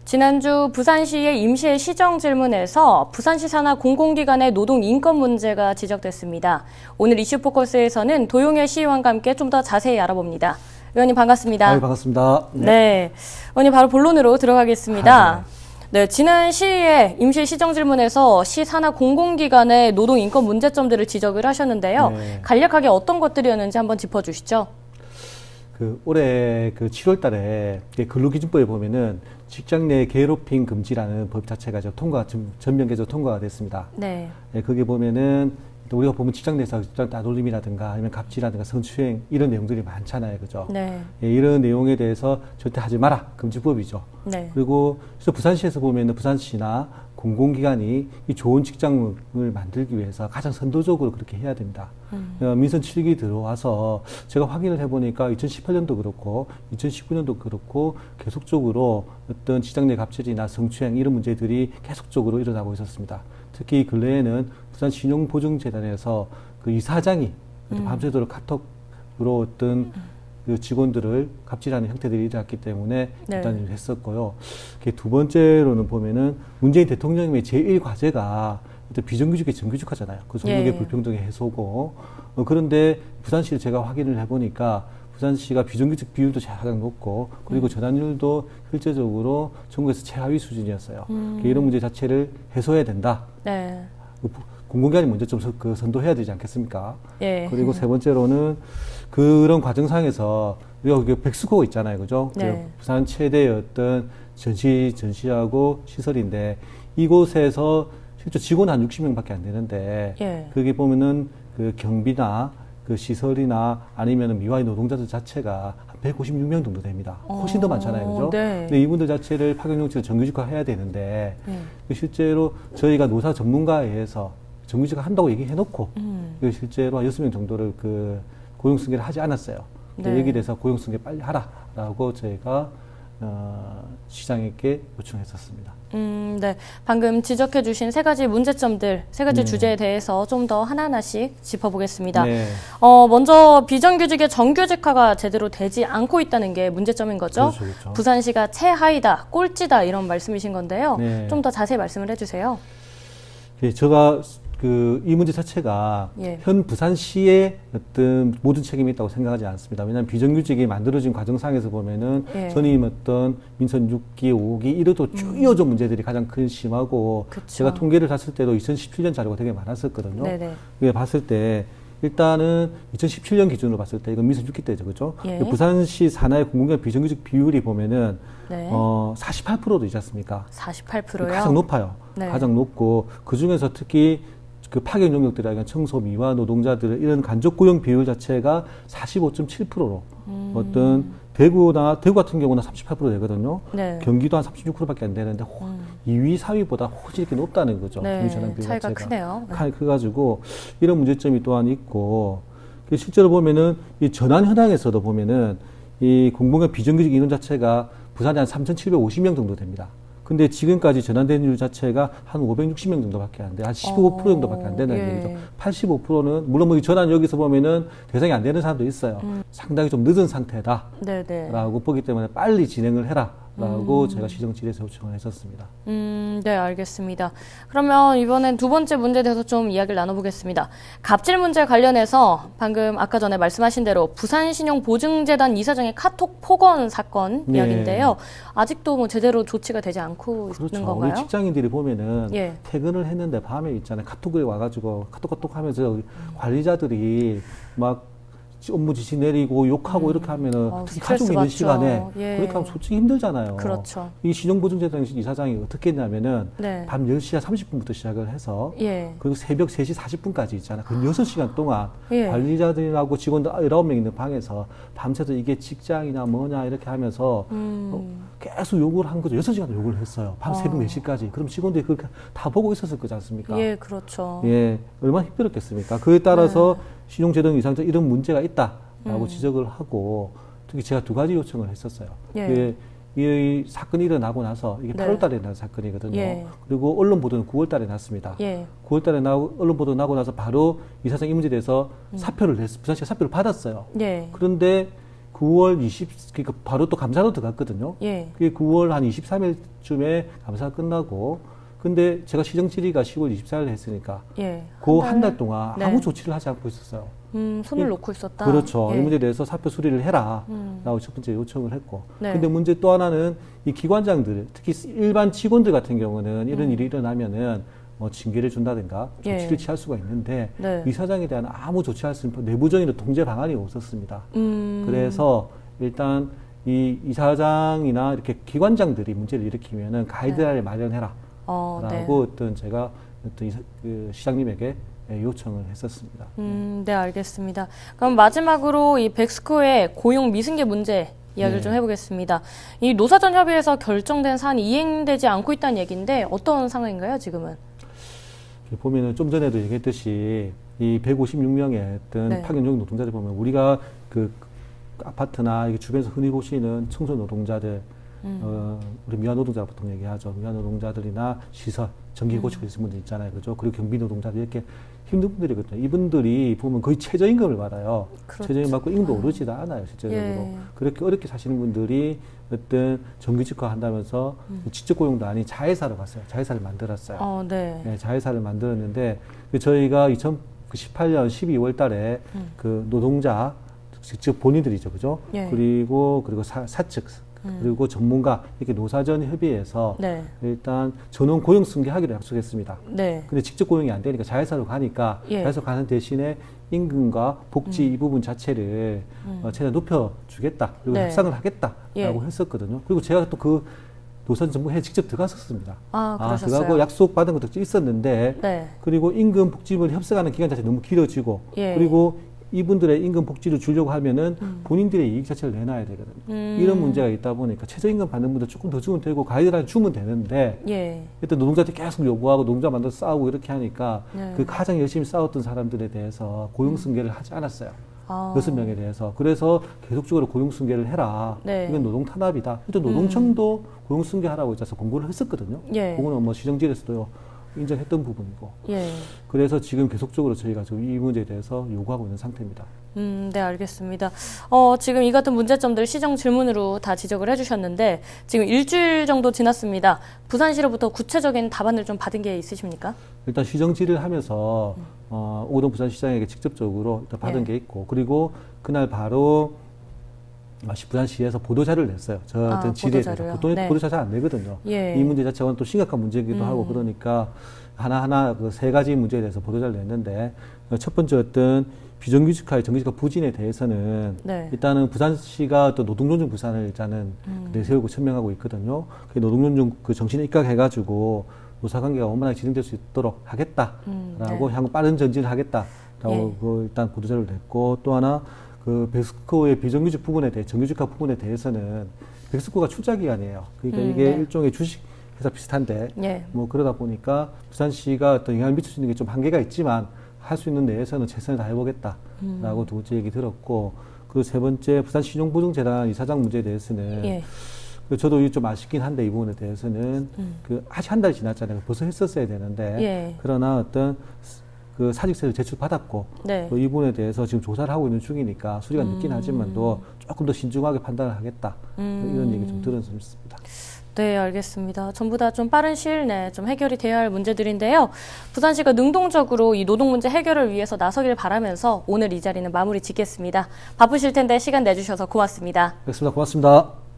지난주 부산시의 임시의 시정 질문에서 부산시 산하 공공기관의 노동 인권 문제가 지적됐습니다. 오늘 이슈포커스에서는 도용해 시의원과 함께 좀 더 자세히 알아봅니다. 의원님 반갑습니다. 네, 반갑습니다. 네, 의원님 바로 본론으로 들어가겠습니다. 네, 지난 시의 임시 시정 질문에서 시 산하 공공기관의 노동 인권 문제점들을 지적을 하셨는데요. 네. 간략하게 어떤 것들이었는지 한번 짚어주시죠. 올해 7월 달에 근로기준법에 보면은 직장 내 괴롭힘 금지라는 법 자체가 전면 개정 통과가 됐습니다. 네. 거기에 보면은 우리가 보면 직장 내에서 직장 따돌림이라든가 아니면 갑질이라든가 성추행 이런 내용들이 많잖아요. 그죠? 네. 이런 내용에 대해서 절대 하지 마라. 금지법이죠. 네. 그리고 부산시에서 보면은 부산시나 공공기관이 이 좋은 직장을 만들기 위해서 가장 선도적으로 그렇게 해야 됩니다. 민선 7기 들어와서 제가 확인을 해보니까 2018년도 그렇고 2019년도 그렇고 계속적으로 어떤 직장 내 갑질이나 성추행 이런 문제들이 계속적으로 일어나고 있었습니다. 특히 근래에는 부산 신용보증재단에서 그 이사장이 밤새도록 카톡으로 어떤 그 직원들을 갑질하는 형태들이 일어났기 때문에 일단 했었고요. 두 번째로는 보면은 문재인 대통령님의 제1과제가 비정규직의 정규직화잖아요. 그 소득의 불평등의 해소고. 그런데 부산시를 제가 확인을 해보니까 부산시가 비정규직 비율도 가장 높고 그리고 전환율도 실제적으로 전국에서 최하위 수준이었어요. 이런 문제 자체를 해소해야 된다. 네. 공공기관이 먼저 좀 선도해야 되지 않겠습니까? 예. 그리고 세 번째로는 그런 과정상에서 우리가 백스코어 있잖아요. 그죠? 네. 부산 최대의 어떤 전시하고 시설인데 이곳에서 실제 직원 한 60명밖에 안 되는데 거기 보면은 그 경비나 그 시설이나 아니면 미화의 노동자들 자체가 한 156명 정도 됩니다. 훨씬 더 많잖아요. 그죠? 네. 근데 이분들 자체를 파견용지를 정규직화 해야 되는데 실제로 저희가 노사 전문가에 의해서 정규직화 한다고 얘기해놓고 실제로 한 6명 정도를 고용승계를 하지 않았어요. 여기에 대해서 고용승계 빨리 하라라고 저희가 시장에게 요청했었습니다. 네. 방금 지적해 주신 세 가지 문제점들, 세 가지 주제에 대해서 좀 더 하나하나씩 짚어보겠습니다. 네. 먼저 비정규직의 정규직화가 제대로 되지 않고 있다는 게 문제점인 거죠. 그렇죠, 그렇죠. 부산시가 최하위다, 꼴찌다 이런 말씀이신 건데요. 네. 좀 더 자세히 말씀을 해주세요. 제가 이 문제 자체가 현 부산시의 어떤 모든 책임이 있다고 생각하지 않습니다. 왜냐하면 비정규직이 만들어진 과정상에서 보면은 전임 어떤 민선 6기, 5기 이래도 쭉 이어져 문제들이 가장 큰 심하고 그쵸. 제가 통계를 봤을 때도 2017년 자료가 되게 많았었거든요. 네네. 그게 봤을 때 일단은 2017년 기준으로 봤을 때 이건 민선 6기 때죠, 그죠? 부산시 산하의 공공기관 비정규직 비율이 보면은 48%도 있지 않습니까? 48%요? 가장 높아요. 네. 가장 높고 그 중에서 특히 그 파견 용역들이나 청소 미화 노동자들 이런 간접 고용 비율 자체가 45.7%로 어떤 대구 같은 경우는 38% 되거든요. 네. 경기도 한 36%밖에 안 되는데 2위, 4위보다 훨씬 이렇게 높다는 거죠. 네. 전환 비율 차이가 자체가. 크네요. 커가지고 이런 문제점이 또한 있고 실제로 보면은 이 전환 현황에서도 보면은 이 공공기관 비정규직 인원 자체가 부산에 한 3,750명 정도 됩니다. 근데 지금까지 전환된 율 자체가 한 560명 정도밖에 안 돼요. 한 15% 정도밖에 안 된다는 얘기죠. 85%는, 물론 뭐 이 전환 여기서 보면은 대상이 안 되는 사람도 있어요. 상당히 좀 늦은 상태다. 라고 보기 때문에 빨리 진행을 해라. 라고 제가 시정질에서 요청을 했었습니다. 네, 알겠습니다. 그러면 이번엔 두 번째 문제에 대해서 좀 이야기를 나눠보겠습니다. 갑질 문제 관련해서 방금 아까 전에 말씀하신 대로 부산신용보증재단 이사장의 카톡 폭언 사건 이야기인데요. 아직도 뭐 제대로 조치가 되지 않고 있는 건가요? 우리 직장인들이 보면은 퇴근을 했는데 밤에 있잖아요. 카톡을 와가지고 카톡 하면서 관리자들이 막 업무 지시 내리고 욕하고 이렇게 하면은 특히 가족이 있는 시간에 그렇게 하면 솔직히 힘들잖아요. 그렇죠. 이 신용보증재단 이사장이 어떻게 했냐면은 밤 10시 30분부터 시작을 해서 그리고 새벽 3시 40분까지 있잖아요. 그 6시간 동안 관리자들하고 직원들 19명 있는 방에서 밤새도 이게 직장이냐 뭐냐 이렇게 하면서 계속 욕을 한 거죠. 6시간 욕을 했어요. 밤 새벽 4시까지. 그럼 직원들이 그렇게 다 보고 있었을 거지 않습니까? 그렇죠. 얼마나 힘들었겠습니까? 그에 따라서 신용재단 이사장 이런 문제가 있다라고 지적을 하고 특히 제가 두 가지 요청을 했었어요. 이 사건이 일어나고 나서 이게 8월 달에 난 사건이거든요. 그리고 언론 보도는 9월 달에 났습니다. 9월 달에 언론 보도 나고 나서 바로 이사장 이 문제에 대해서 사표를 부산시가 사표를 받았어요. 그런데 9월 그러니까 바로 또 감사로 들어갔거든요. 예. 그게 9월 한 23일쯤에 감사가 끝나고, 근데 제가 시정 질의가 10월 24일 했으니까, 예. 그 한 달 동안 네. 아무 조치를 하지 않고 있었어요. 손을 놓고 있었다. 그렇죠. 예. 이 문제에 대해서 사표 수리를 해라. 라고 첫 번째 요청을 했고. 네. 근데 문제 또 하나는 이 기관장들, 특히 일반 직원들 같은 경우는 이런 일이 일어나면은 뭐 징계를 준다든가 조치를 예. 취할 수가 있는데 네. 이사장에 대한 아무 조치할 수 있는 내부적인 통제 방안이 없었습니다. 그래서 일단 이 이사장이나 이렇게 기관장들이 문제를 일으키면은 가이드라인을 마련해라. 라고 네. 어떤 제가 어떤 그 시장님에게 요청을 했었습니다. 네, 알겠습니다. 그럼 마지막으로 이 백스코의 고용 미승계 문제 이야기를 네. 좀 해보겠습니다. 이 노사전 협의에서 결정된 사안이 이행되지 않고 있다는 얘기인데 어떤 상황인가요, 지금은? 보면은 좀 전에도 얘기했듯이 이 156명의 어떤 네. 파견 용역 노동자들 보면 우리가 그 아파트나 이게 주변에서 흔히 보시는 청소 노동자들, 우리 미화 노동자 보통 얘기하죠. 미화 노동자들이나 시설, 전기 고치고 있는 분들 있잖아요. 그죠? 그리고 경비 노동자들 이렇게 힘든 분들이거든요. 이분들이 보면 거의 최저임금을 받아요. 그렇죠. 최저임금 받고 임금도 오르지도 않아요, 실제적으로. 예. 그렇게 어렵게 사시는 분들이 어떤 정규직화 한다면서 직접 고용도 아닌 자회사로 갔어요. 자회사를 만들었어요. 네. 네, 자회사를 만들었는데 저희가 2018년 12월 달에 그 노동자 직접 본인들이죠, 그죠? 예. 그리고 사측 그리고 전문가 이렇게 노사전 협의해서 네. 일단 전원 고용 승계하기로 약속했습니다. 네. 근데 직접 고용이 안 되니까 자회사로 가니까 예. 자회사 가는 대신에 임금과 복지 이 부분 자체를 최대한 높여주겠다. 그리고 네. 협상을 하겠다라고 예. 했었거든요. 그리고 제가 또 그 노사전 정부에 직접 들어갔었습니다. 그러셨어요. 들어가고 약속 받은 것도 있었는데 네. 그리고 임금 복지를 협상하는 기간 자체 너무 길어지고 예. 그리고 이분들의 임금 복지를 주려고 하면은 본인들의 이익 자체를 내놔야 되거든요. 이런 문제가 있다 보니까 최저임금 받는 분들 조금 더 주면 되고 가이드라인 주면 되는데 예. 일단 노동자들이 계속 요구하고 노동자 만나서 싸우고 이렇게 하니까 네. 그 가장 열심히 싸웠던 사람들에 대해서 고용 승계를 하지 않았어요. 6명에 대해서. 그래서 계속적으로 고용 승계를 해라. 네. 이건 노동 탄압이다. 또 노동청도 고용 승계하라고 있어서 공고를 했었거든요. 예. 그거는 뭐 시정질에서도 인정했던 부분이고. 예. 그래서 지금 계속적으로 저희가 지금 이 문제에 대해서 요구하고 있는 상태입니다. 네, 알겠습니다. 지금 이 같은 문제점들 시정 질문으로 다 지적을 해주셨는데 지금 일주일 정도 지났습니다. 부산시로부터 구체적인 답안을 좀 받은 게 있으십니까? 일단 시정 질의를 하면서 오거돈 부산시장에게 직접적으로 일단 받은 예. 게 있고 그리고 그날 바로 부산시에서 보도자료를 냈어요. 저 어떤 질의에 대해서. 보도자료요? 보통 네. 보도자료 잘 안 내거든요. 예. 이 문제 자체가 또 심각한 문제이기도 하고 그러니까 하나하나 그 세 가지 문제에 대해서 보도자료를 냈는데 첫 번째 어떤 비정규직화의 정규직화 부진에 대해서는 네. 일단은 부산시가 또 노동존중 부산을 일단은 내세우고 천명하고 있거든요. 그 노동존중 그 정신에 입각해가지고 노사관계가 원만하게 진행될 수 있도록 하겠다라고 네. 향후 빠른 전진을 하겠다라고 예. 그 일단 보도자료를 냈고 또 하나 그 백스코의 비정규직 부분에 대해 정규직화 부분에 대해서는 백스코가 출자 기간이에요. 그러니까 이게 네. 일종의 주식 회사 비슷한데 예. 뭐 그러다 보니까 부산시가 어떤 영향을 미칠 수 있는 게 좀 한계가 있지만 할 수 있는 내에서는 최선을 다해보겠다라고 두 번째 얘기 들었고 그 세 번째 부산신용보증재단 이사장 문제에 대해서는 예. 그 저도 이게 좀 아쉽긴 한데 이 부분에 대해서는 그 아직 한 달이 지났잖아요. 벌써 했었어야 되는데 예. 그러나 어떤 그 사직서를 제출받았고 네. 또 이 부분에 대해서 지금 조사를 하고 있는 중이니까 수리가 늦긴 하지만도 조금 더 신중하게 판단을 하겠다 이런 얘기 좀 들었습니다. 네, 알겠습니다. 전부 다 좀 빠른 시일 내에 좀 해결이 되어야 할 문제들인데요. 부산시가 능동적으로 이 노동 문제 해결을 위해서 나서길 바라면서 오늘 이 자리는 마무리 짓겠습니다. 바쁘실 텐데 시간 내주셔서 고맙습니다. 알겠습니다. 고맙습니다.